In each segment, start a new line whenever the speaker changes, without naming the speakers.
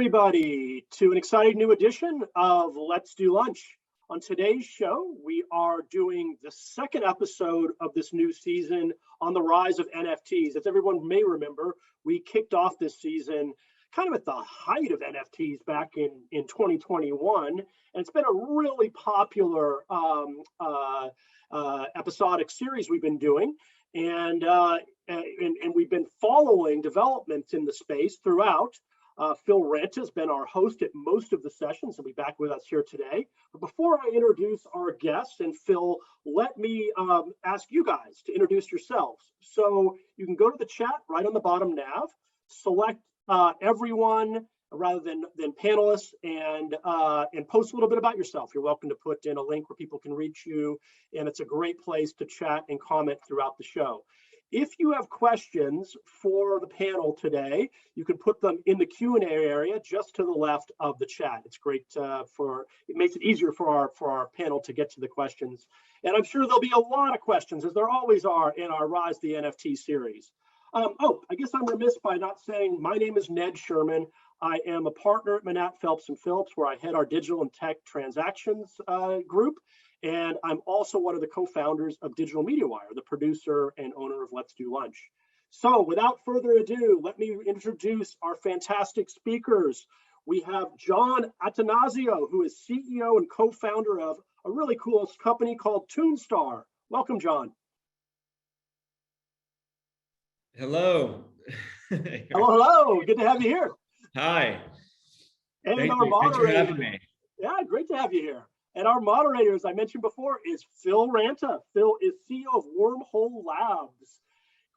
everybody, to an exciting new edition of Let's Do Lunch. On today's show, we are doing the second episode of this new season on the rise of NFTs. As everyone may remember, we kicked off this season kind of at the height of NFTs back in 2021. And it's been a really popular episodic series we've been doing. And we've been following developments in the space throughout. Phil Ranta has been our host at most of the sessions. He'll be back with us here today. But before I introduce our guests, and Phil, let me ask you guys to introduce yourselves. So you can go to the chat right on the bottom nav, select everyone rather than panelists, and post a little bit about yourself. You're welcome to put in a link where people can reach you, and it's a great place to chat and comment throughout the show. If you have questions for the panel today, you can put them in the Q&A area just to the left of the chat. It's great it makes it easier for our panel to get to the questions. And I'm sure there'll be a lot of questions, as there always are in our Rise the NFT series. I guess I'm remiss by not saying my name is Ned Sherman. I am a partner at Manat, Phelps & Phillips, where I head our digital and tech transactions group. And I'm also one of the co-founders of Digital Media Wire, the producer and owner of Let's Do Lunch. So without further ado, let me introduce our fantastic speakers. We have John Attanasio, who is CEO and co-founder of a really cool company called Toonstar. Welcome, John.
Hello.
Hello. Good to have you here.
Hi.
And
Thanks
moderator.
for having me.
Yeah, great to have you here. And our moderator, as I mentioned before, is Phil Ranta. Phil is CEO of Wormhole Labs.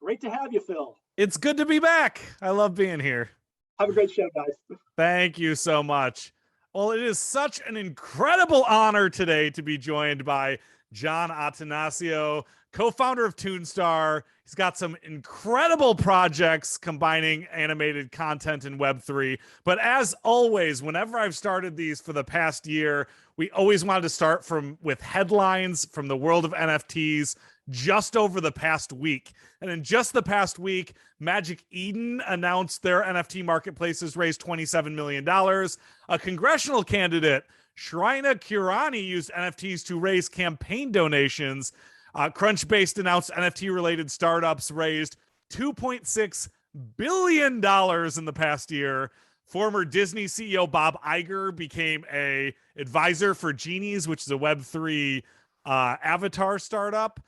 Great to have you, Phil.
It's good to be back. I love being here.
Have a great show, guys.
Thank you so much. Well, it is such an incredible honor today to be joined by John Attanasio, co-founder of Toonstar. He's got some incredible projects combining animated content and Web3. But as always, whenever I've started these for the past year, we always wanted to start with headlines from the world of NFTs just over the past week. And in just the past week, Magic Eden announced their NFT marketplaces raised $27 million. A congressional candidate, Shrina Kurani, used NFTs to raise campaign donations. Crunchbase announced NFT-related startups raised $2.6 billion in the past year. Former Disney CEO Bob Iger became an advisor for Genies, which is a Web3 avatar startup.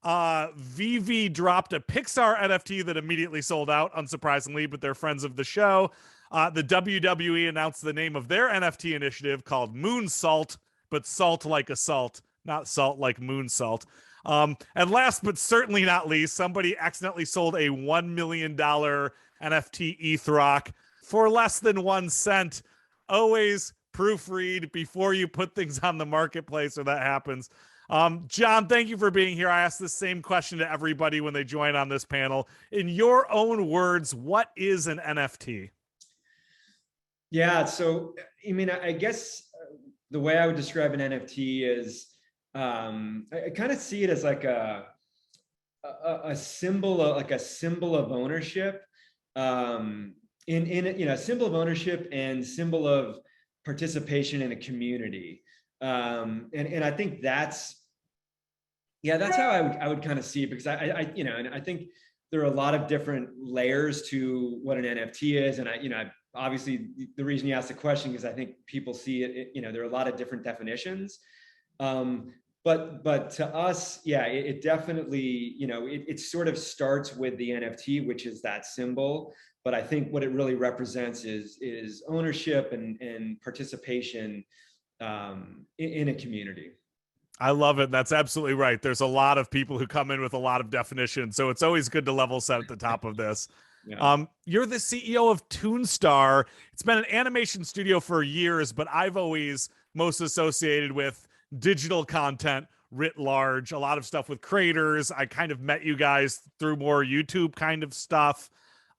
VV dropped a Pixar NFT that immediately sold out, unsurprisingly, but they're friends of the show. The WWE announced the name of their NFT initiative called Moonsault, but salt like a salt, not salt like moon salt. And last but certainly not least, somebody accidentally sold a $1 million NFT ETH for less than 1 cent. Always proofread before you put things on the marketplace or that happens. John, thank you for being here. I ask the same question to everybody when they join on this panel. In your own words, what is an NFT?
Yeah, so, I mean, I guess the way I would describe an NFT is I kind of see it as like a symbol of ownership, a symbol of ownership and symbol of participation in a community. And I think that's how I would kind of see it, because and I think there are a lot of different layers to what an NFT is. And obviously the reason you asked the question is I think people see it, there are a lot of different definitions. But to us, it definitely, it sort of starts with the NFT, which is that symbol. But I think what it really represents is ownership and participation in a community.
I love it. That's absolutely right. There's a lot of people who come in with a lot of definitions, so it's always good to level set at the top of this. Yeah. You're the CEO of Toonstar. It's been an animation studio for years, but I've always most associated with digital content writ large, a lot of stuff with creators. I kind of met you guys through more YouTube kind of stuff.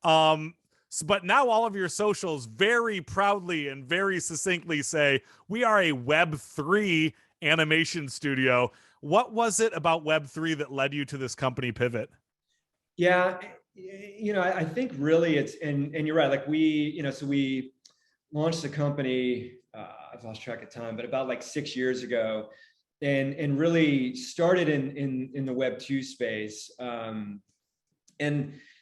But now all of your socials very proudly and very succinctly say, we are a Web3 animation studio. What was it about Web3 that led you to this company pivot?
Yeah, I think really it's, and you're right, like we launched the company, I've lost track of time, but about like 6 years ago, and really started in the Web 2 space, and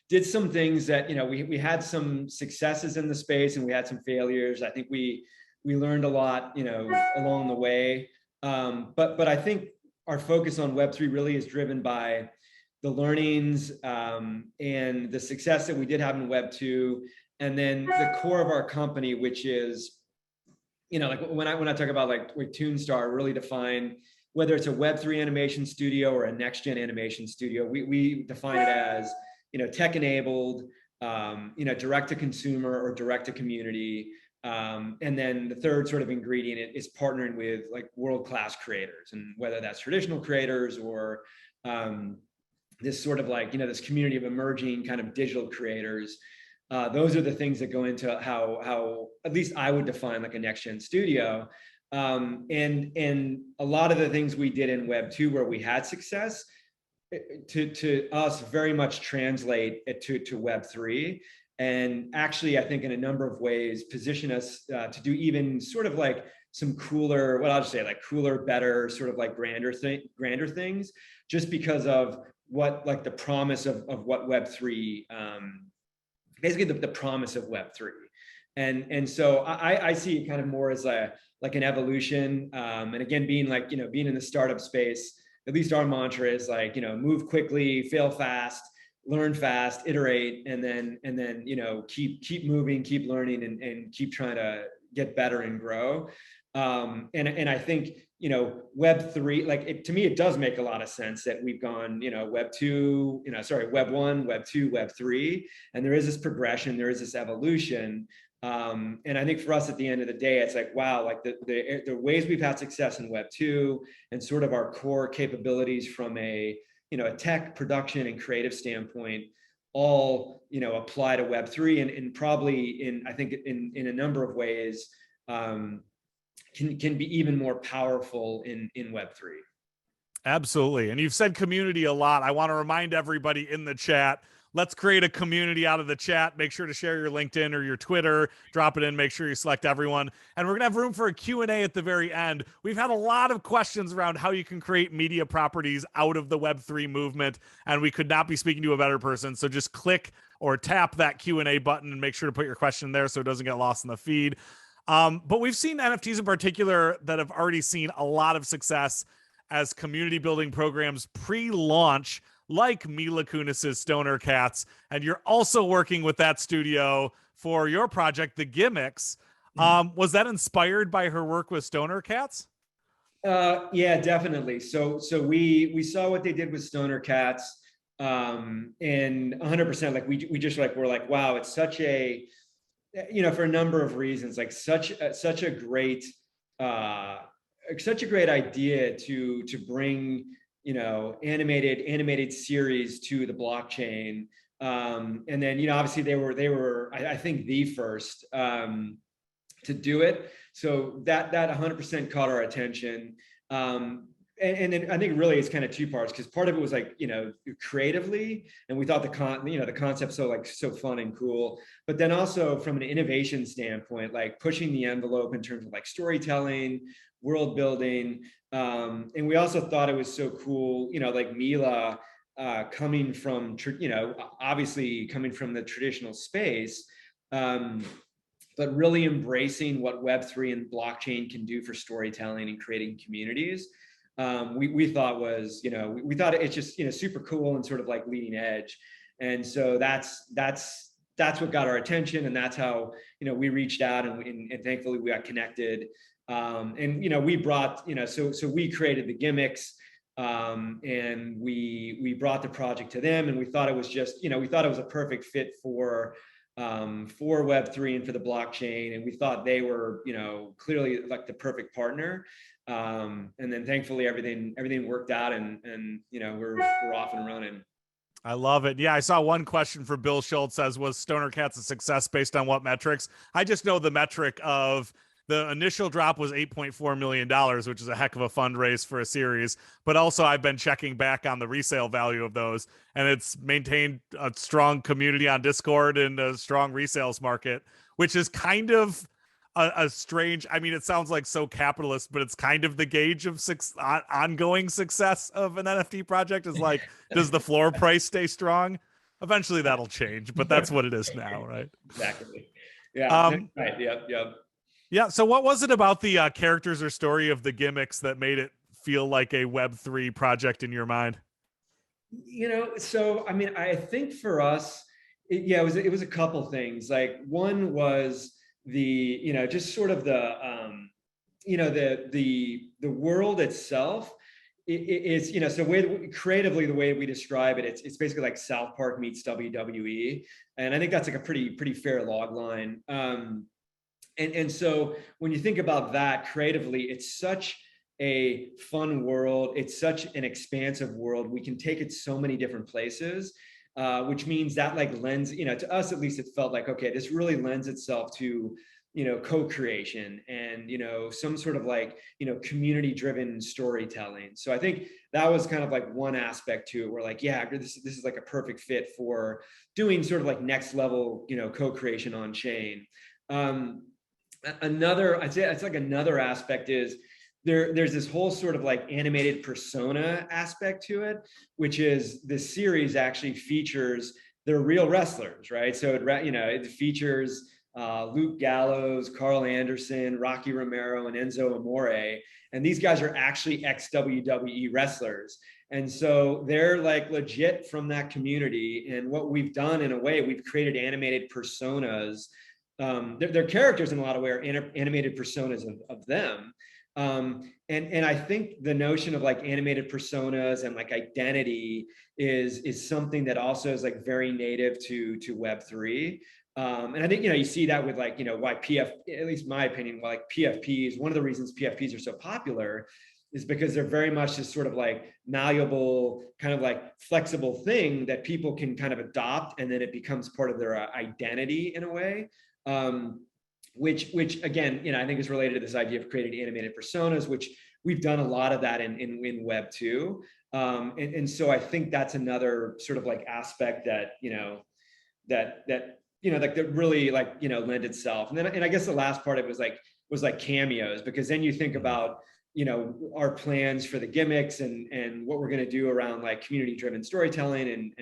did some things that, we had some successes in the space and we had some failures. I think we learned a lot, along the way. But I think our focus on Web3 really is driven by the learnings, and the success that we did have in Web 2, and then the core of our company, which is, like when I talk about like with Toonstar, really define whether it's a Web3 animation studio or a next gen animation studio. We define it as, tech enabled, direct to consumer or direct to community. And then the third sort of ingredient is partnering with like world-class creators, and whether that's traditional creators or this sort of like, this community of emerging kind of digital creators. Those are the things that go into how at least I would define like a next gen studio. And a lot of the things we did in Web 2 where we had success, to us very much translate it to Web 3. And actually, I think in a number of ways, position us to do even sort of like some cooler, what I'll just say, like cooler, better, sort of like grander things, just because of what like the promise of what Web 3, basically the promise of Web 3. And so I see it kind of more as like an evolution. And again, being in the startup space, at least our mantra is like, move quickly, fail fast, learn fast, iterate, and then keep moving, keep learning, and keep trying to get better and grow. And I think, Web 3, like to me, it does make a lot of sense that we've gone, Web 2, Web 1, Web 2, Web 3, and there is this progression, there is this evolution. And I think for us at the end of the day, it's like, wow, like the ways we've had success in Web 2 and sort of our core capabilities from a tech production and creative standpoint, all, apply to Web 3, and probably I think in a number of ways, can be even more powerful in Web 3.
Absolutely. And you've said community a lot. I want to remind everybody in the chat, let's create a community out of the chat. Make sure to share your LinkedIn or your Twitter, drop it in, make sure you select everyone. And we're going to have room for a Q&A at the very end. We've had a lot of questions around how you can create media properties out of the Web3 movement, and we could not be speaking to a better person. So just click or tap that Q&A button and make sure to put your question there so it doesn't get lost in the feed. But we've seen NFTs in particular that have already seen a lot of success as community building programs pre-launch, like Mila Kunis's Stoner Cats, and you're also working with that studio for your project, the Gimmicks. Was that inspired by her work with Stoner Cats?
Yeah, definitely. So we saw what they did with Stoner Cats, and 100%, like we just like, we're like, wow, it's such a, for a number of reasons, like such a great idea to bring, animated series to the blockchain. And then, obviously they were, I think the first to do it. So that 100% caught our attention. And then I think really it's kind of two parts, because part of it was like, creatively, and we thought the concept so fun and cool, but then also from an innovation standpoint, like pushing the envelope in terms of like storytelling, world building. And we also thought it was so cool, like Mila, coming from, obviously coming from the traditional space, but really embracing what Web3 and blockchain can do for storytelling and creating communities. We thought was, we thought it's just, super cool and sort of like leading edge. And so that's what got our attention. And that's how, we reached out, and thankfully we got connected. And, we brought, so we created the Gimmicks, and we brought the project to them, and we thought it was just, we thought it was a perfect fit for Web3 and for the blockchain. And we thought they were, clearly like the perfect partner. And then thankfully everything worked out, and we're off and running.
I love it. Yeah, I saw one question for Bill Schultz says, was Stoner Cats a success based on what metrics? I just know the metric of the initial drop was $8.4 million, which is a heck of a fundraise for a series. But also I've been checking back on the resale value of those, and it's maintained a strong community on Discord and a strong resales market, which is kind of a strange, I mean, it sounds like so capitalist, but it's kind of the gauge of ongoing success of an NFT project is like, does the floor price stay strong? Eventually that'll change, but that's what it is now, right?
Exactly. Yeah.
Um,
Right. Yep. Yep.
yeah. So what was it about the characters or story of the Gimmicks that made it feel like a Web3 project in your mind?
So I mean, I think for us, it was a couple things. Like one was just sort of the world itself is, so creatively, the way we describe it, it's basically like South Park meets WWE, and I think that's like a pretty fair log line. And so when you think about that creatively, it's such a fun world. It's such an expansive world. We can take it so many different places, which means that like lends, to us at least, it felt like, okay, this really lends itself to, co-creation and, some sort of like, community driven storytelling. So I think that was kind of like one aspect to it. We're like, yeah, this is like a perfect fit for doing sort of like next level, co-creation on chain. I'd say it's like another aspect is there's this whole sort of like animated persona aspect to it, which is the series actually features their real wrestlers, right? So it features Luke Gallows, Carl Anderson, Rocky Romero, and Enzo Amore, and these guys are actually ex-WWE wrestlers. And so they're like legit from that community. And what we've done in a way, we've created animated personas. They're characters in a lot of ways, are animated personas of them. And I think the notion of like animated personas and like identity is something that also is like very native to Web3. And I think, you see that with like, why at least my opinion, why like PFPs, one of the reasons PFPs are so popular is because they're very much this sort of like malleable, kind of like flexible thing that people can kind of adopt, and then it becomes part of their identity in a way. Which again, I think is related to this idea of creating animated personas, which we've done a lot of that in Web 2. And so I think that's another sort of like aspect that, that really like, lend itself. And I guess the last part of it was like cameos, because then you think about, our plans for the Gimmicks and what we're going to do around like community driven storytelling,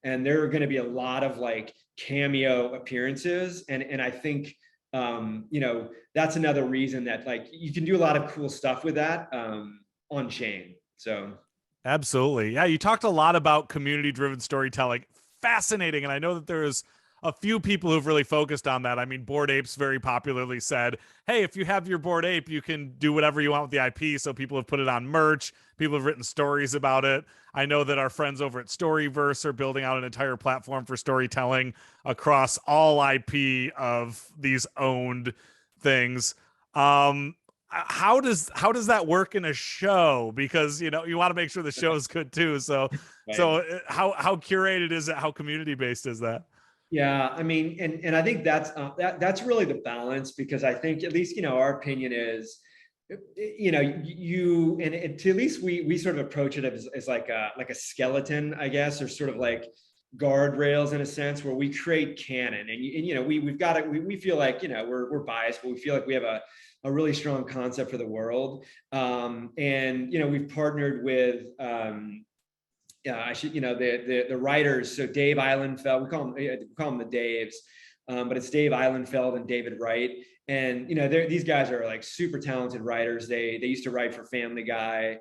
and there are going to be a lot of like cameo appearances. And I think, that's another reason that like you can do a lot of cool stuff with that on chain. So
absolutely. Yeah, you talked a lot about community driven storytelling. Fascinating. And I know that there is a few people who've really focused on that. I mean, Bored Apes very popularly said, hey, if you have your Bored Ape, you can do whatever you want with the IP. So people have put it on merch. People have written stories about it. I know that our friends over at Storyverse are building out an entire platform for storytelling across all IP of these owned things. How does that work in a show? Because you want to make sure the show is good too. So
right.
So how curated is it? How community based is that?
Yeah, I mean, and I think that's really the balance, because I think at least our opinion is, you and to at least we sort of approach it as like a skeleton, I guess, or sort of like guardrails in a sense, where we create canon, and we've got it. We feel like we're biased, but we feel like we have a really strong concept for the world, and we've partnered with. The writers. So Dave Eilenfeld, we call them the Daves, but it's Dave Eilenfeld and David Wright. And these guys are like super talented writers. They used to write for Family Guy,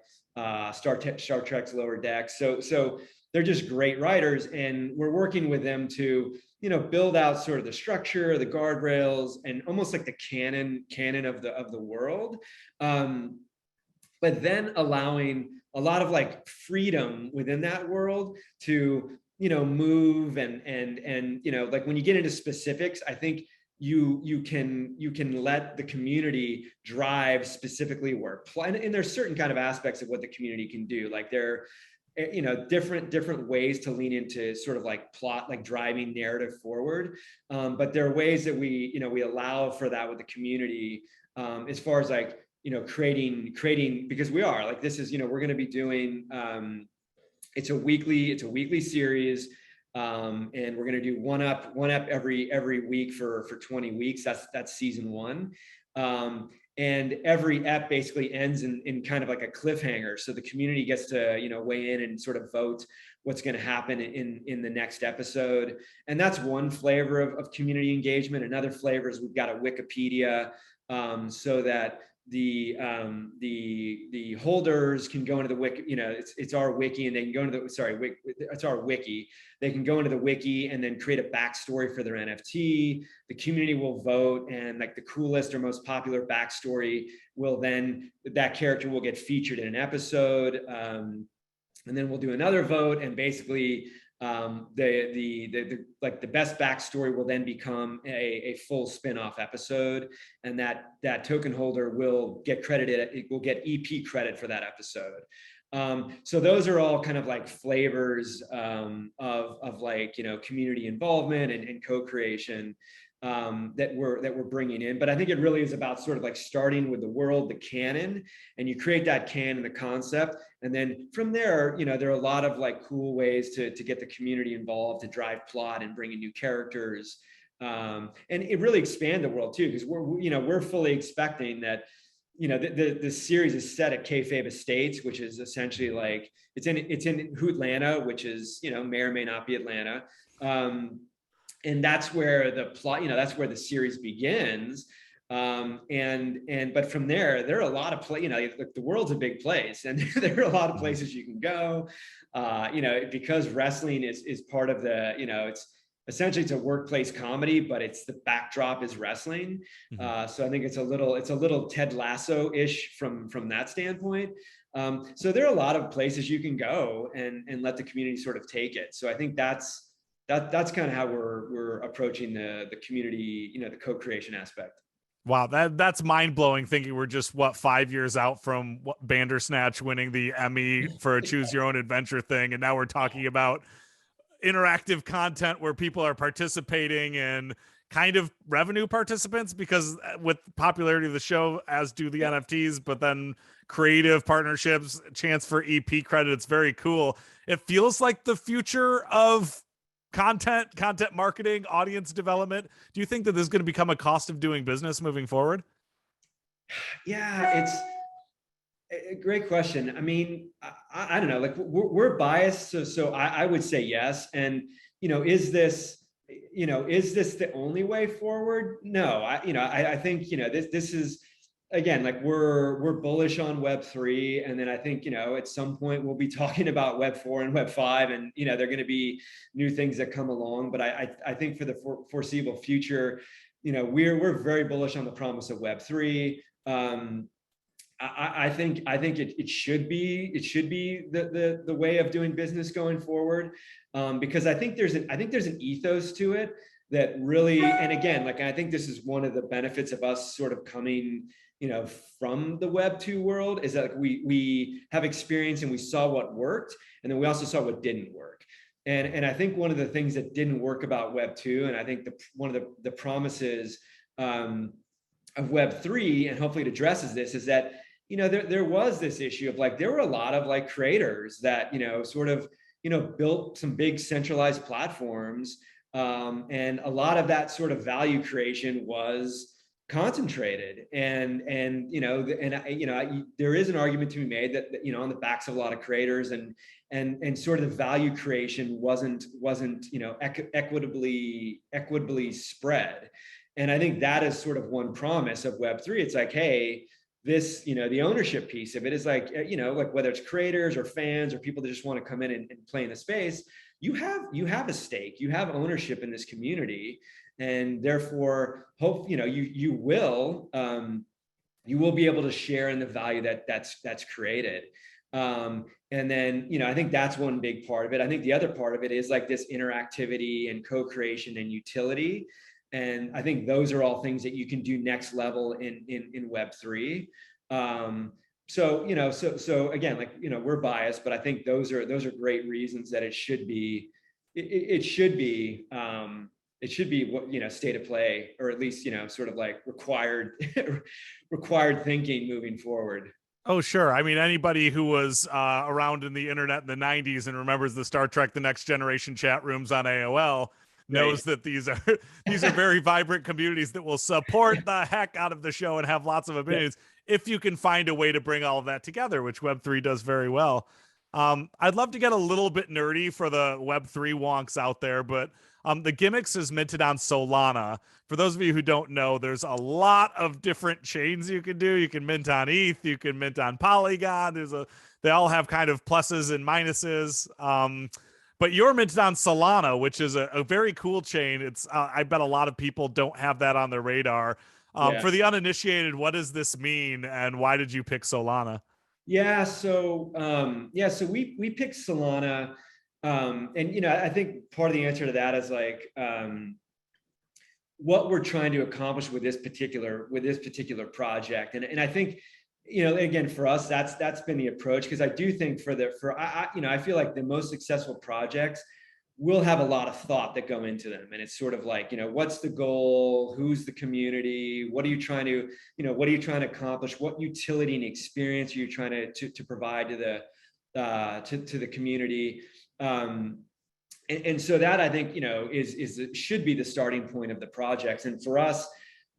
Star Trek's Lower Decks. So they're just great writers, and we're working with them to build out sort of the structure, the guardrails, and almost like the canon of the world. But then allowing a lot of like freedom within that world to move and like when you get into specifics, I think you can let the community drive specifically where and there's certain kind of aspects of what the community can do, like there different ways to lean into sort of like plot, like driving narrative forward, but there are ways that we allow for that with the community, as far as like creating, because we are like, this is we're going to be doing it's a weekly series, And we're going to do one up every week for 20 weeks. That's season 1. And every ep basically ends in kind of like a cliffhanger. So the community gets to, weigh in and sort of vote what's going to happen in the next episode. And that's one flavor of community engagement. Another flavor is we've got a Wikipedia, so that the holders can go into the wiki, it's our wiki, and they can go into it's our wiki. They can go into the wiki and then create a backstory for their NFT. The community will vote, and like the coolest or most popular backstory that character will get featured in an episode. And then we'll do another vote, and basically the best backstory will then become a full spin-off episode, and that token holder will get credited. It will get EP credit for that episode. So those are all kind of like flavors of like, community involvement and co-creation that we're bringing in. But I think it really is about sort of like starting with the world, the canon, and you create that canon, the concept. And then from there, there are a lot of like cool ways to get the community involved, to drive plot and bring in new characters. And it really expand the world too, because we're fully expecting that, the series is set at Kayfabe Estates, which is essentially like, it's in Hootlanta, which is, may or may not be Atlanta. And that's where the plot, that's where the series begins. But from there are a lot of the world's a big place, and there are a lot of places you can go, because wrestling is part of the, it's a workplace comedy, but it's the backdrop is wrestling. So I think it's a little Ted Lasso-ish from that standpoint. So there are a lot of places you can go and let the community sort of take it. So I think that's kind of how we're approaching the community, the co-creation aspect.
Wow, that's mind-blowing, thinking we're just 5 years out from Bandersnatch winning the Emmy for a choose your own adventure thing, and now we're talking about interactive content where people are participating and kind of revenue participants, because with popularity of the show, as do the NFTs, but then creative partnerships, chance for EP credit. It's very cool. It feels like the future of content marketing, audience development. Do you think that this is going to become a cost of doing business moving forward?
Yeah, it's a great question. I mean, I don't know, like we're biased. So I would say yes. And, is this the only way forward? No, I think, this is, again, like we're bullish on Web3, and then I think at some point we'll be talking about Web4 and Web5, and there are going to be new things that come along. But I think for the foreseeable future, we're very bullish on the promise of Web3. I think it should be the way of doing business going forward, because I think there's an ethos to it that really, and again, like I think this is one of the benefits of us sort of coming from the Web2 world, is that we have experience and we saw what worked, and then we also saw what didn't work. And I think one of the things that didn't work about Web2, and I think one of the promises of Web3, and hopefully it addresses this, is that there was this issue of like, there were a lot of like creators that sort of built some big centralized platforms, and a lot of that sort of value creation was concentrated, and there is an argument to be made that on the backs of a lot of creators, and sort of the value creation wasn't equitably spread. And I think that is sort of one promise of Web3. It's like, hey, this, the ownership piece of it is like, like whether it's creators or fans or people that just want to come in and play in the space, you have a stake, you have ownership in this community. And therefore, you will be able to share in the value that's created. And then, I think that's one big part of it. I think the other part of it is like this interactivity and co-creation and utility. And I think those are all things that you can do next level in Web3. So again, like, we're biased, but I think those are great reasons that it should be what, state of play, or at least, sort of like required thinking moving forward.
Oh, sure. I mean, anybody who was around in the internet in the 90s and remembers the Star Trek The Next Generation chat rooms on AOL
Right.
knows that these are these are very vibrant communities that will support the heck out of the show and have lots of
Yeah.
opinions if you can find a way to bring all of that together, which Web3 does very well. I'd love to get a little bit nerdy for the Web3 wonks out there, but the Gimmicks is minted on Solana. For those of you who don't know, there's a lot of different chains you can do. You can mint on ETH, you can mint on Polygon. They all have kind of pluses and minuses. But you're minted on Solana, which is a very cool chain. It's I bet a lot of people don't have that on their radar.
Yeah.
For the uninitiated, what does this mean, and why did you pick Solana?
So we picked Solana, and I think part of the answer to that is like what we're trying to accomplish with this particular project, and I think again for us that's been the approach, because I do think I feel like the most successful projects will have a lot of thought that go into them, and it's sort of like what's the goal, who's the community, what are you trying to accomplish, what utility and experience are you trying to provide to the community, and so that I think should be the starting point of the projects. And for us,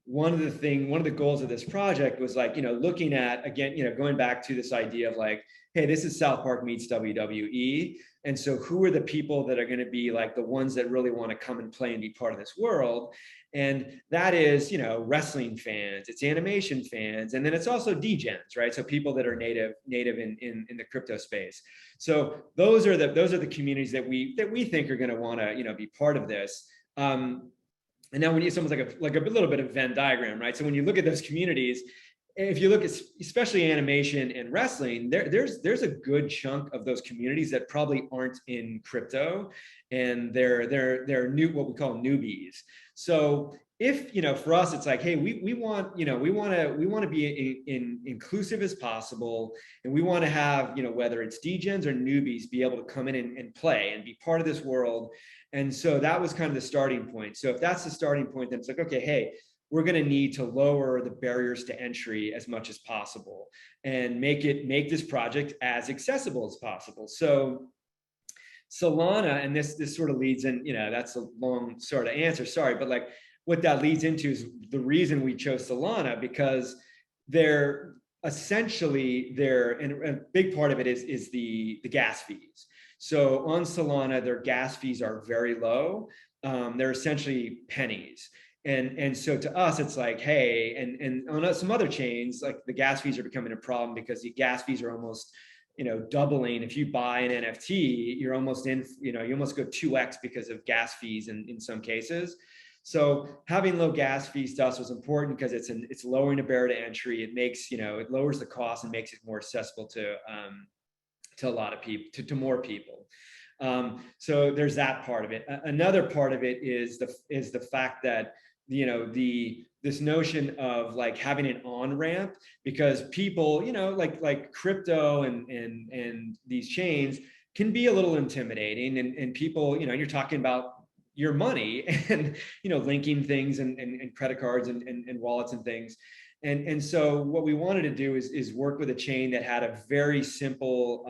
one of the goals of this project was like looking at, again, going back to this idea of like, hey, this is South Park meets WWE. And so who are the people that are going to be like the ones that really want to come and play and be part of this world? And that is, wrestling fans, it's animation fans, and then it's also degens, right? So people that are native in the crypto space. So those are the communities that we think are going to want to, be part of this. And now when it's almost like a little bit of Venn diagram, right? So when you look at those communities, if you look at especially animation and wrestling, there's a good chunk of those communities that probably aren't in crypto, and they're new, what we call newbies. So if for us, it's like, hey, we want to be inclusive as possible, and we want to have whether it's degens or newbies be able to come in and play and be part of this world. And so that was kind of the starting point. So if that's the starting point, then it's like, okay, hey, we're going to need to lower the barriers to entry as much as possible and make this project as accessible as possible. So Solana, and this sort of leads in, that's a long sort of answer, sorry, but like what that leads into is the reason we chose Solana, because they're essentially and a big part of it is the gas fees. So on Solana, their gas fees are very low. They're essentially pennies. And so to us, it's like, hey, and on some other chains, like the gas fees are becoming a problem, because the gas fees are almost, doubling. If you buy an NFT, you're almost you almost go 2x because of gas fees in some cases. So having low gas fees to us was important, because it's lowering the barrier to entry. It makes, it lowers the cost and makes it more accessible to a lot of people, to more people. So there's that part of it. Another part of it is the fact that this notion of like having an on-ramp, because people, like crypto and these chains can be a little intimidating, and people, you're talking about your money and linking things and credit cards and wallets and things. And so what we wanted to do is work with a chain that had a very simple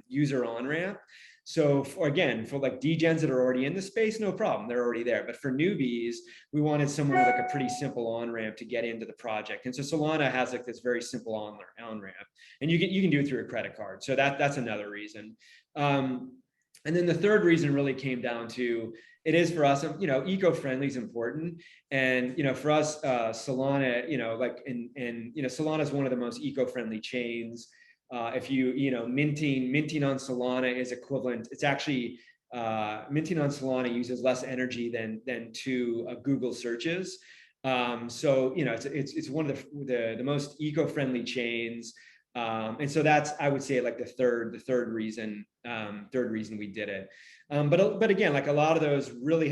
user on-ramp. So for like degens that are already in the space, no problem, they're already there. But for newbies, we wanted someone with like a pretty simple on-ramp to get into the project. And so Solana has like this very simple on-ramp, and you can do it through a credit card. So that's another reason. And then the third reason really came down to, it is for us, eco-friendly is important. And, for us, Solana, Solana is one of the most eco-friendly chains. If minting on Solana is equivalent, it's actually, minting on Solana uses less energy than two Google searches. So, it's one of the most eco-friendly chains. And so that's, I would say, like the third reason we did it. But again, like a lot of those really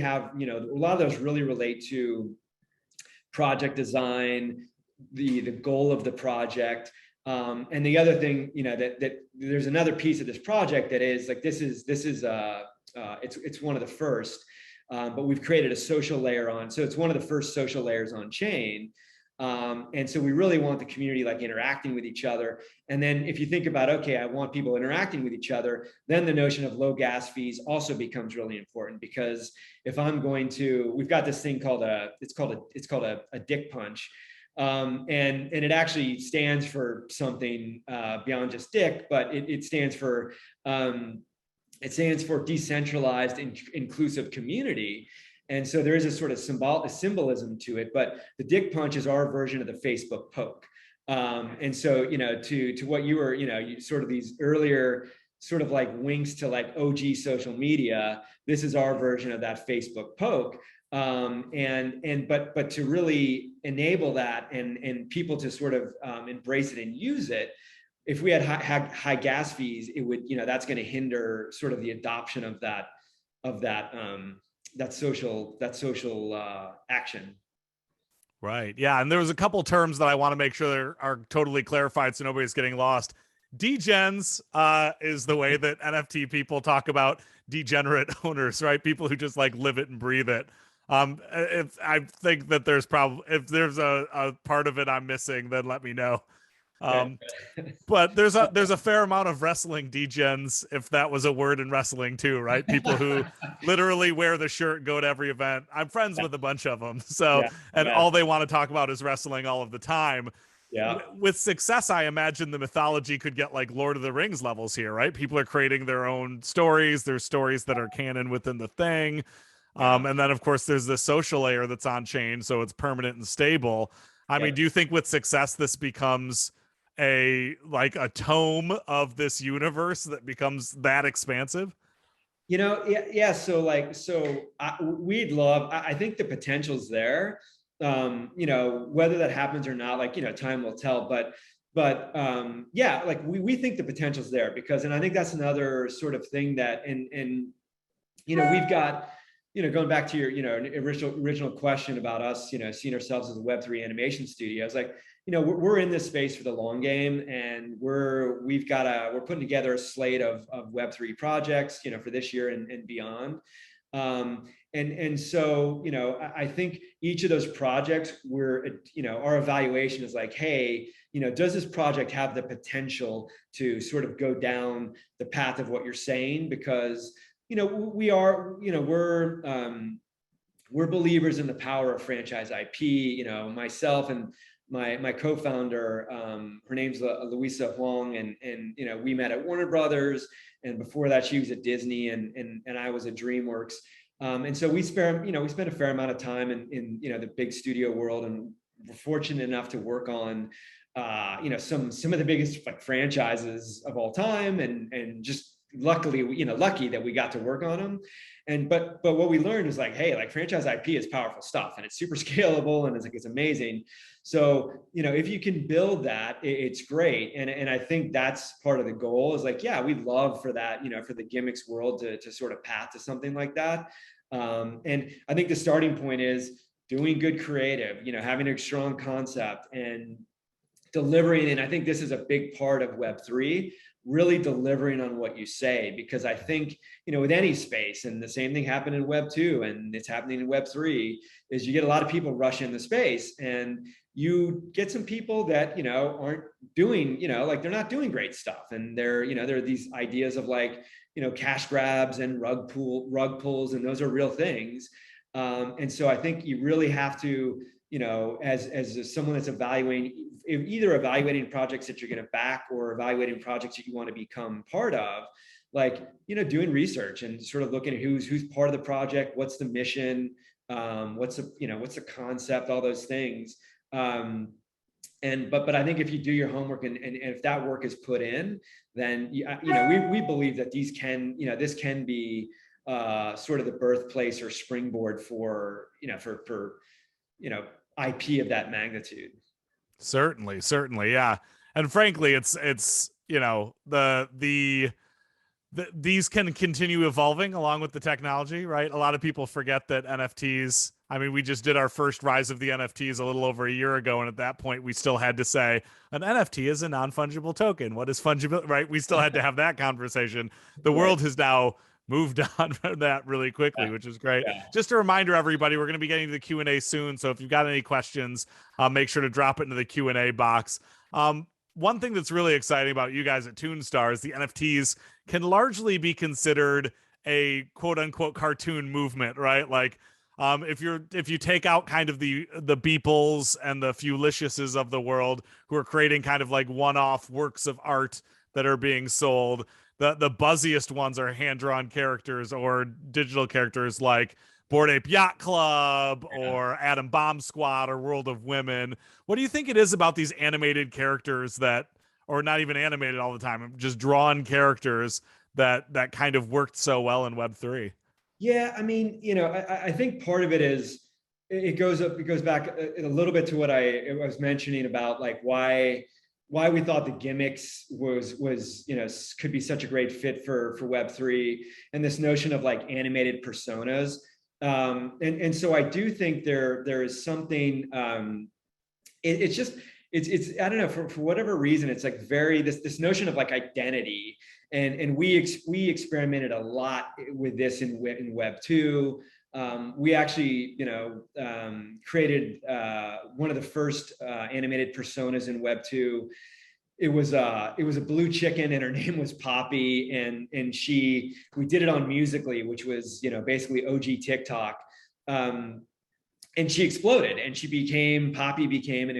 relate to project design, the goal of the project. And the other thing, that there's another piece of this project that is like, it's one of the first, but we've created a social layer on. So it's one of the first social layers on chain. And so we really want the community like interacting with each other. And then if you think about, okay, I want people interacting with each other, then the notion of low gas fees also becomes really important, because if I'm going to, we've got this thing called it's called a dick punch. And it actually stands for something beyond just dick, but it stands for decentralized, inclusive community. And so there is a sort of symbolism to it, but the dick punch is our version of the Facebook poke. And so, to what you were, you sort of these earlier sort of like winks to like OG social media, this is our version of that Facebook poke. But to really enable that and people to sort of embrace it and use it, if we had high gas fees, it would, that's going to hinder sort of the adoption of that social action.
Right. Yeah. And there was a couple terms that I want to make sure are totally clarified so nobody's getting lost. Degens is the way that NFT people talk about degenerate owners, right? People who just like live it and breathe it. If I think that if there's a part of it I'm missing, then let me know. But there's a fair amount of wrestling degens, if that was a word in wrestling too, right? People who literally wear the shirt, go to every event. I'm friends with a bunch of them. So, all they want to talk about is wrestling all of the time.
Yeah.
With success, I imagine the mythology could get like Lord of the Rings levels here, right? People are creating their own stories. There's stories that are canon within the thing. And then of course there's the social layer that's on chain. So it's permanent and stable. I mean, do you think with success, this becomes a tome of this universe that becomes that expansive?
We'd love, I think the potential's there. Whether that happens or not, time will tell, but we think the potential's there, because, and I think that's another sort of thing that, we've got, going back to your, original question about us, seeing ourselves as a Web3 animation studio. It's like, we're in this space for the long game, and we're putting together a slate of Web3 projects, for this year and beyond. So, I think each of those projects, our evaluation is like, hey, does this project have the potential to sort of go down the path of what you're saying? Because, we're believers in the power of franchise IP. Myself and my co-founder, her name's Louisa Huang, and we met at Warner Brothers, and before that she was at Disney, and I was at DreamWorks. And so we spent a fair amount of time in the big studio world, and we're fortunate enough to work on some of the biggest franchises of all time, and just lucky that we got to work on them. But what we learned is like, hey, franchise IP is powerful stuff, and it's super scalable, and it's amazing. So, if you can build that, it's great. And I think that's part of the goal, is we'd love for that, for the Gimmicks world to sort of path to something like that. And I think the starting point is doing good creative, having a strong concept and delivering. And I think this is a big part of Web3, really delivering on what you say, because I think, with any space, and the same thing happened in Web 2 and it's happening in Web 3, is you get a lot of people rush in the space, and you get some people that, aren't doing, they're not doing great stuff. And there are these ideas of cash grabs and rug pulls, and those are real things. And so I think you really have to, as someone that's either evaluating projects that you're going to back, or evaluating projects that you want to become part of, doing research and sort of looking at who's part of the project, what's the mission, what's the concept, all those things. But I think if you do your homework and if that work is put in, then we believe that this can be sort of the birthplace or springboard for IP of that magnitude.
Certainly, yeah. And frankly, it's these can continue evolving along with the technology, right? A lot of people forget that NFTs, I mean, we just did our first Rise of the NFTs a little over a year ago, and at that point we still had to say an NFT is a non-fungible token. What is fungible, right? We still had to have that conversation. The world has now moved on from that really quickly, which is great. Just a reminder, everybody, we're going to be getting to the Q&A soon. So if you've got any questions, make sure to drop it into the Q&A box. One thing that's really exciting about you guys at Toonstar is the NFTs can largely be considered a quote unquote cartoon movement, right? Like, if you take out kind of the Beeples and the Fewliciouses of the world who are creating kind of like one-off works of art that are being sold, the buzziest ones are hand-drawn characters or digital characters like Bored Ape Yacht Club or Atom Bomb Squad or World of Women. What do you think it is about these animated characters that, or not even animated all the time, just drawn characters that kind of worked so well in Web3?
Yeah, I mean, I think part of it is it goes back a little bit to what I was mentioning about like why we thought the Gimmicks was could be such a great fit for Web3, and this notion of like animated personas. And so I do think there is something. It's I don't know, for whatever reason, it's like very this notion of like identity, and we experimented a lot with this in Web 2. We actually created one of the first animated personas in Web 2. It was a blue chicken, and her name was Poppy, and we did it on Musical.ly, which was basically OG TikTok. And she exploded, and Poppy became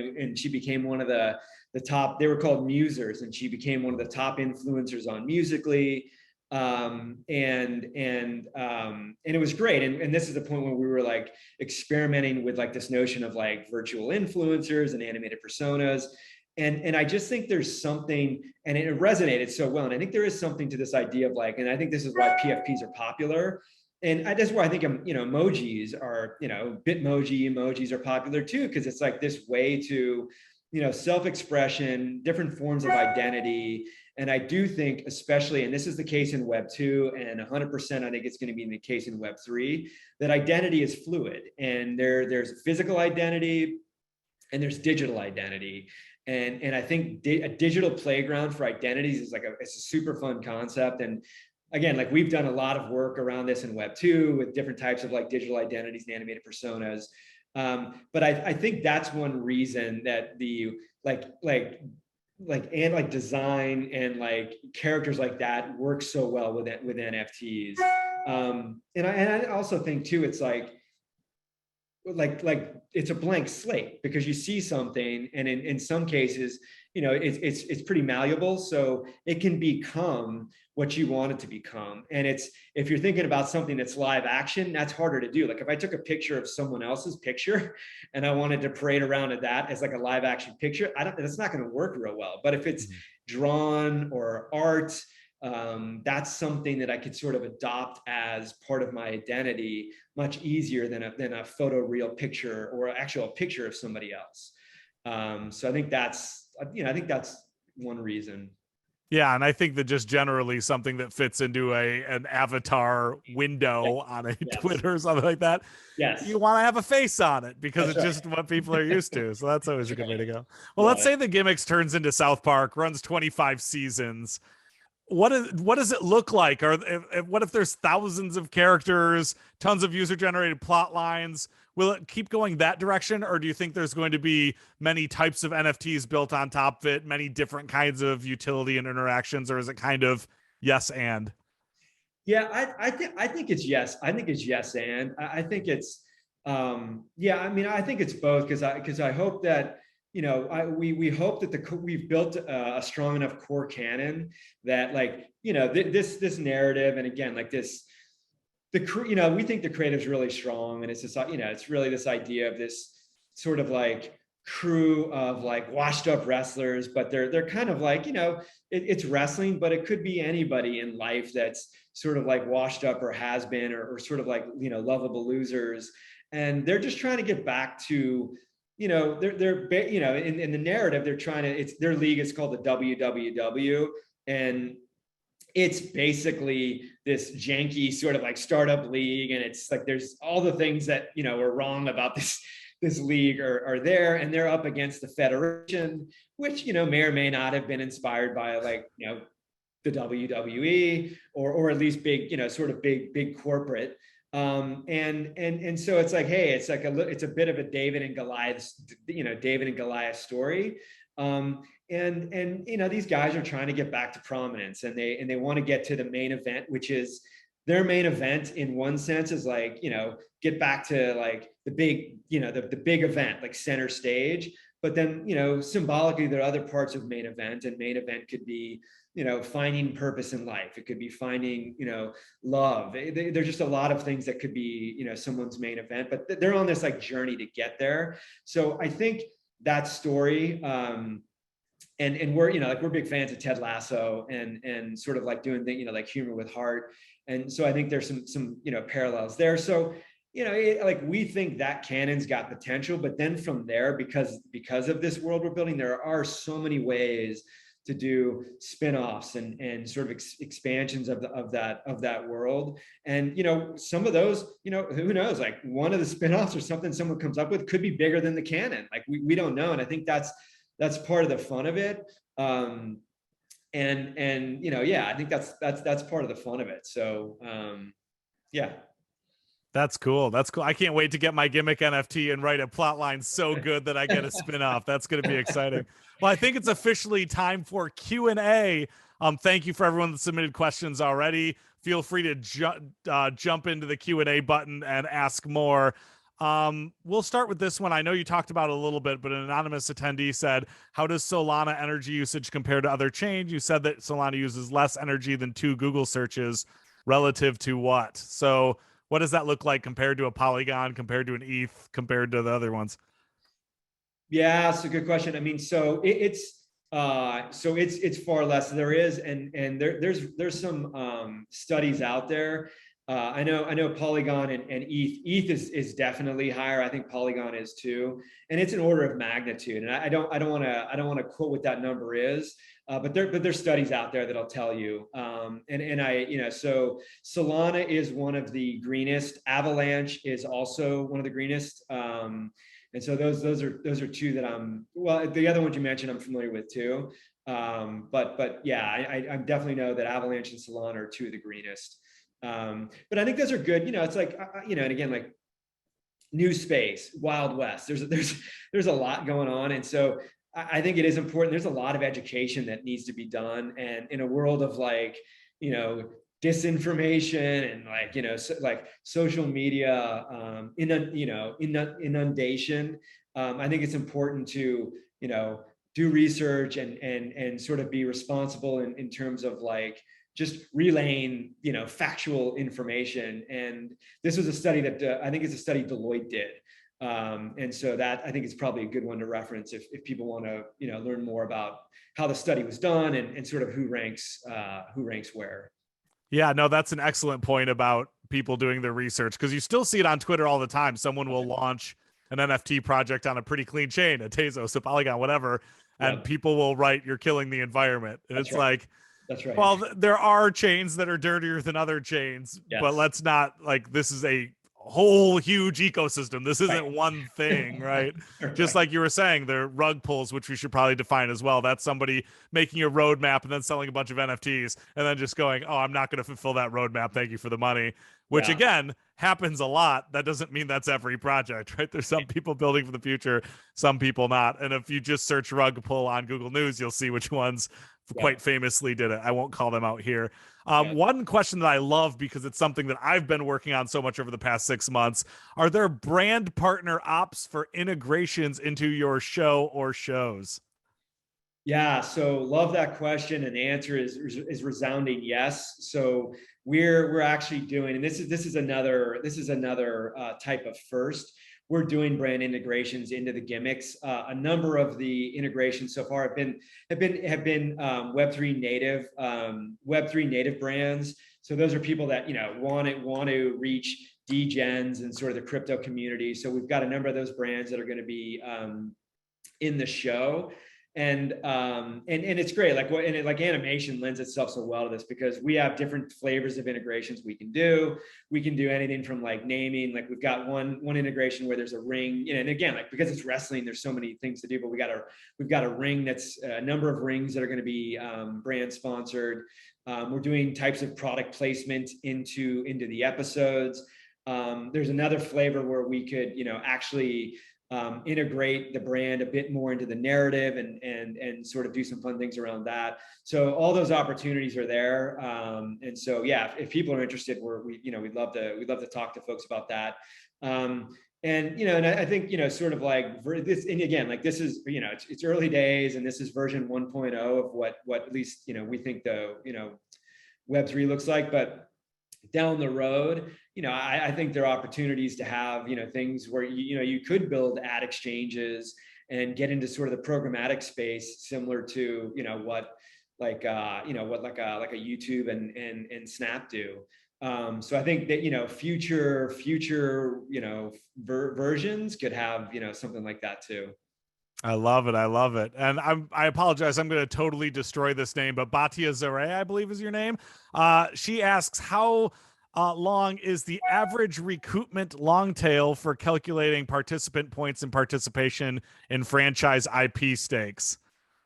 one of the top. They were called musers, and she became one of the top influencers on Musical.ly. And it was great. And this is the point where we were like experimenting with like this notion of like virtual influencers and animated personas. And I just think there's something, and it resonated so well. And I think there is something to this idea of like, and I think this is why PFPs are popular. And that's where I think, emojis are, Bitmoji emojis are popular too, because it's like this way to, self-expression, different forms of identity. And I do think, especially, and this is the case in Web 2, and 100% I think it's going to be the case in Web 3, that identity is fluid. And there's physical identity and there's digital identity. And I think a digital playground for identities is it's a super fun concept. And again, like we've done a lot of work around this in Web 2 with different types of like digital identities and animated personas. But I think that's one reason that the design and like characters like that work so well with NFTs. And I also think too, it's like it's a blank slate, because you see something, and in some cases, it's pretty malleable, so it can become what you want it to become. And if you're thinking about something that's live action, that's harder to do. Like if I took a picture of someone else's picture and I wanted to parade around at that as like a live action picture, that's not going to work real well. But if it's drawn or art, that's something that I could sort of adopt as part of my identity much easier than a photoreal picture or actual picture of somebody else. So I think that's one reason.
Yeah, and I think that just generally something that fits into an avatar window on a Twitter or something like that.
Yes.
You want to have a face on it because it's just what people are used to. So that's always a good way to go. Well, let's say the Gimmicks turns into South Park, runs 25 seasons. What does it look like? Or what if there's thousands of characters, tons of user-generated plot lines? Will it keep going that direction, or do you think there's going to be many types of NFTs built on top of it, many different kinds of utility and interactions, or is it kind of yes and?
Yeah, I think it's yes. I think it's yes and. I think it's I think it's both, because I hope that we hope that we've built a strong enough core canon that this narrative, and again we think the creative's really strong, and it's just it's really this idea of this sort of like crew of like washed up wrestlers, but they're kind of like it's wrestling, but it could be anybody in life that's sort of like washed up or has been or sort of like lovable losers, and they're just trying to get back to they're in the narrative they're trying to, their league is called the WWW, and it's basically this janky sort of like startup league, and it's like there's all the things that are wrong about this league are there, and they're up against the Federation, which may or may not have been inspired by the WWE or at least big, sort of big corporate. And so it's like, hey, it's like it's a bit of a David and Goliath story. And these guys are trying to get back to prominence, and they want to get to the main event, which is their main event in one sense is like, get back to like the big, the big event, like center stage. But then, symbolically, there are other parts of main event, and main event could be, finding purpose in life. It could be finding, love. There's just a lot of things that could be, someone's main event, but they're on this like journey to get there. So I think that story, and we're, we're big fans of Ted Lasso and sort of like doing things, like humor with heart. And so I think there's some parallels there. So, like we think that canon's got potential, but then from there, because of this world we're building, there are so many ways to do spin-offs and sort of expansions of that world. And, some of those, who knows, like one of the spin-offs or something someone comes up with could be bigger than the canon. Like we don't know. And I think that's part of the fun of it. I think that's part of the fun of it. So, yeah.
That's cool. That's cool. I can't wait to get my gimmick NFT and write a plot line so good that I get a spin-off. That's going to be exciting. Well, I think it's officially time for Q&A. Thank you for everyone that submitted questions already. Feel free to jump into the Q&A button and ask more. We'll start with this one. I know you talked about it a little bit, but an anonymous attendee said, how does Solana energy usage compare to other chains? You said that Solana uses less energy than 2 Google searches relative to what? So what does that look like compared to a Polygon, compared to an ETH, compared to the other ones?
Yeah, it's a good question. I mean, so it's far less. There is, and there's some studies out there. I know Polygon and ETH is definitely higher. I think Polygon is too, and it's an order of magnitude. And I don't want to quote what that number is, but there's studies out there that'll tell you. So Solana is one of the greenest. Avalanche is also one of the greenest. And so those are two that the other ones you mentioned I'm familiar with too. But yeah, I definitely know that Avalanche and Solana are two of the greenest. But I think those are good. It's like, and again, like new space, Wild West, there's a lot going on. And so I think it is important. There's a lot of education that needs to be done. And in a world of like, disinformation and like, social media, inundation. I think it's important to, do research and sort of be responsible in terms of like, just relaying, factual information. And this was a study that I think it's a study Deloitte did. And so that I think is probably a good one to reference if people want to, learn more about how the study was done and sort of who ranks where.
Yeah, no, that's an excellent point about people doing their research, because you still see it on Twitter all the time. Someone will launch an NFT project on a pretty clean chain, a Tezos, a Polygon, whatever, and people will write, "You're killing the environment." And it's like,
that's right.
Well, there are chains that are dirtier than other chains, but let's not, like, this is a whole huge ecosystem. This isn't one thing, right? Just like you were saying, the rug pulls, which we should probably define as well. That's somebody making a roadmap and then selling a bunch of NFTs and then just going, oh, I'm not going to fulfill that roadmap. Thank you for the money, which again happens a lot. That doesn't mean that's every project, right? There's some people building for the future, some people not. And if you just search rug pull on Google News, you'll see which ones quite famously did it. I won't call them out here. One question that I love, because it's something that I've been working on so much over the past 6 months, are there brand partner ops for integrations into your show or shows?
Yeah, so love that question, and the answer is resounding yes. So we're actually doing, and this is another type of first. We're doing brand integrations into the Gimmicks. A number of the integrations so far have been Web3 native brands. So those are people that want to reach degens and sort of the crypto community. So we've got a number of those brands that are going to be in the show. and it's great. Like like animation lends itself so well to this because we have different flavors of integrations we can do. We can do anything from like naming, like we've got one integration where there's a ring, and again, like because it's wrestling, there's so many things to do, but we've got a ring that's a number of rings that are going to be brand sponsored. We're doing types of product placement into the episodes. There's another flavor where we could, actually integrate the brand a bit more into the narrative and sort of do some fun things around that. So all those opportunities are there. And so, yeah, if people are interested, we'd love to talk to folks about that. And I think, sort of like this, and again, like this is, it's early days, and this is version 1.0 of what at least, we think the, Web3 looks like, but down the road, I think there are opportunities to have, things where, you could build ad exchanges and get into sort of the programmatic space, similar to, what like a YouTube and Snap do. So I think that, future, versions could have, something like that too.
I love it. I love it. And I apologize. I'm going to totally destroy this name, but Batia Zare, I believe is your name. She asks, how long is the average recoupment long tail for calculating participant points and participation in franchise IP stakes?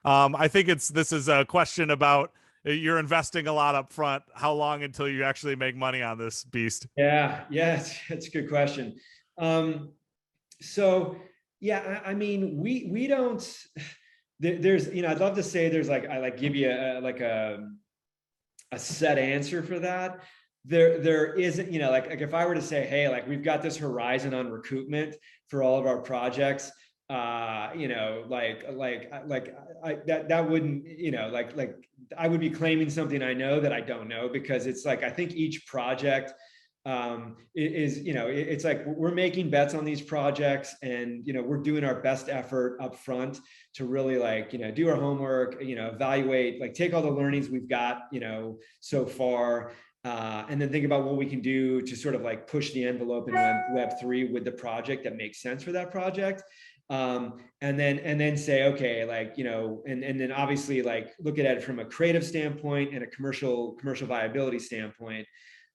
I think this is a question about you're investing a lot up front. How long until you actually make money on this beast?
Yeah, it's a good question. So yeah, I mean, we don't. There's, I'd love to say there's like I give you a set answer for that. There isn't, like if I were to say, hey, like we've got this horizon on recoupment for all of our projects, that wouldn't, like I would be claiming something I know that I don't know, because it's like I think each project it's like we're making bets on these projects, and we're doing our best effort up front to really do our homework, evaluate, like take all the learnings we've got so far, and then think about what we can do to sort of like push the envelope in Web3 with the project that makes sense for that project. And then say, okay, and then obviously like look at it from a creative standpoint and a commercial viability standpoint.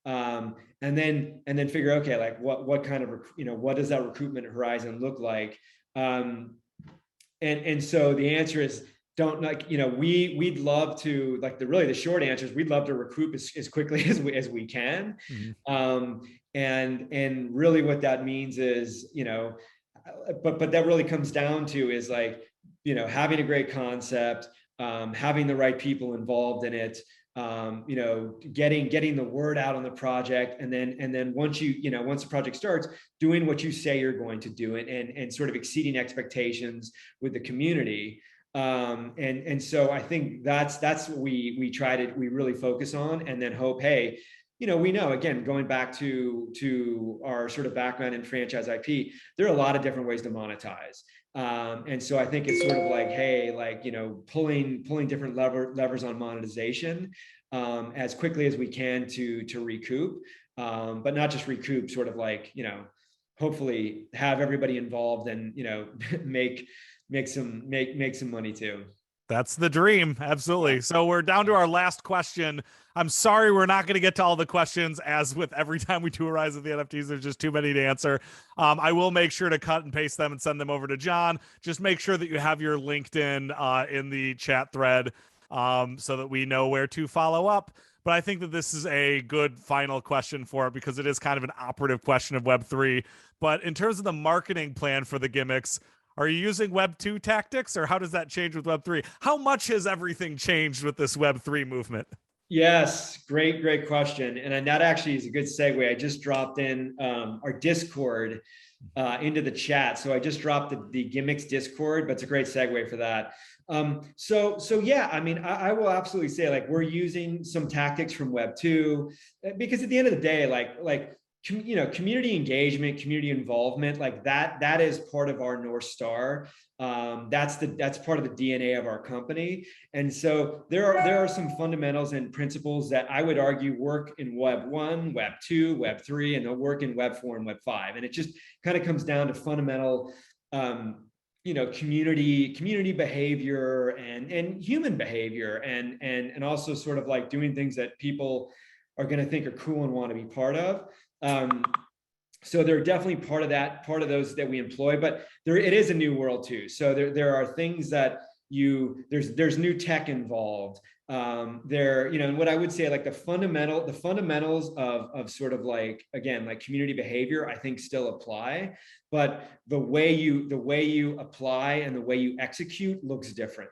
And then figure, okay, like what kind of, what does that recoupment horizon look like? And so the answer is, we'd love to, the short answer is we'd love to recoup as quickly as we can. Mm-hmm. And really what that means is, but that really comes down to is having a great concept, having the right people involved in it, getting the word out on the project, and then once the project starts, doing what you say you're going to do, and sort of exceeding expectations with the community. And so I think that's what we really focus on, and then hope, hey, we know, again, going back to our sort of background in franchise IP, there are a lot of different ways to monetize. And so I think it's sort of like, hey, pulling different levers on monetization as quickly as we can to recoup, but not just recoup, sort of hopefully have everybody involved and make some money too.
That's the dream. Absolutely. So we're down to our last question. I'm sorry we're not going to get to all the questions, as with every time we do a Rise of the NFTs, there's just too many to answer. I will make sure to cut and paste them and send them over to John. Just make sure that you have your LinkedIn in the chat thread so that we know where to follow up. But I think that this is a good final question for it, because it is kind of an operative question of Web3. But in terms of the marketing plan for the Gimmicks, are you using Web 2 tactics, or how does that change with Web 3? How much has everything changed with this Web 3 movement?
Yes, great question. And that actually is a good segue. I just dropped in our Discord into the chat. So I just dropped the Gimmicks Discord, but it's a great segue for that. So yeah, I mean, I will absolutely say we're using some tactics from Web 2, because at the end of the day, community engagement, community involvement, that is part of our North Star. That's part of the DNA of our company. And so there are some fundamentals and principles that I would argue work in Web 1, Web 2, Web 3, and they'll work in Web 4 and Web 5. And it just kind of comes down to fundamental community behavior and human behavior, and also sort of like doing things that people are going to think are cool and want to be part of. So they're definitely part of those that we employ, but it is a new world too. So there are things that there's new tech involved. And what I would say, like the fundamentals of sort of like, again, like community behavior, I think still apply, but the way you apply and the way you execute looks different.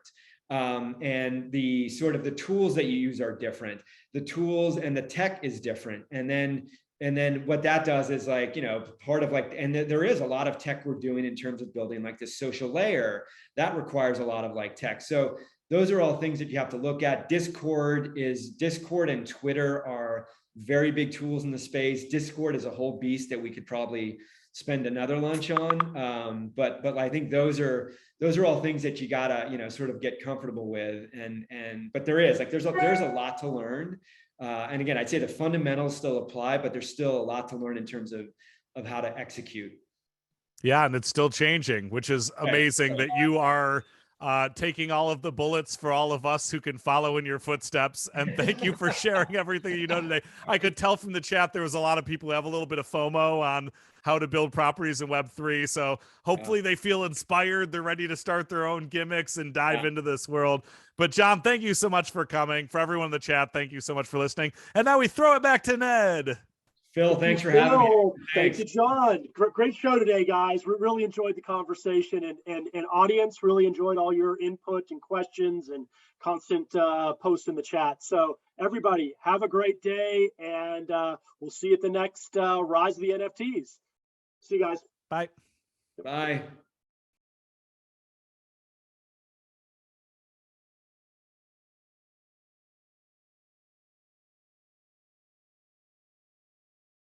And the sort of the tools that you use are different. The tools and the tech is different. And then what that does is like, part of like, and there is a lot of tech we're doing in terms of building like this social layer that requires a lot of like tech. So those are all things that you have to look at. Discord and Twitter are very big tools in the space. Discord is a whole beast that we could probably spend another lunch on. But I think those are all things that you gotta, sort of get comfortable with. But there's a lot to learn. And again, I'd say the fundamentals still apply, but there's still a lot to learn in terms of how to execute.
Yeah, and it's still changing, which is amazing that you are taking all of the bullets for all of us who can follow in your footsteps. And thank you for sharing everything you know today. I could tell from the chat there was a lot of people who have a little bit of FOMO on how to build properties in Web3. So hopefully they feel inspired. They're ready to start their own gimmicks and dive into this world. But John, thank you so much for coming. For everyone in the chat, thank you so much for listening. And now we throw it back to Ned.
Phil, thanks for having me.
Thank you, John. Great show today, guys. We really enjoyed the conversation, and audience really enjoyed all your input and questions and constant posts in the chat. So everybody, have a great day, and we'll see you at the next Rise of the NFTs. See you guys.
Bye.
Bye.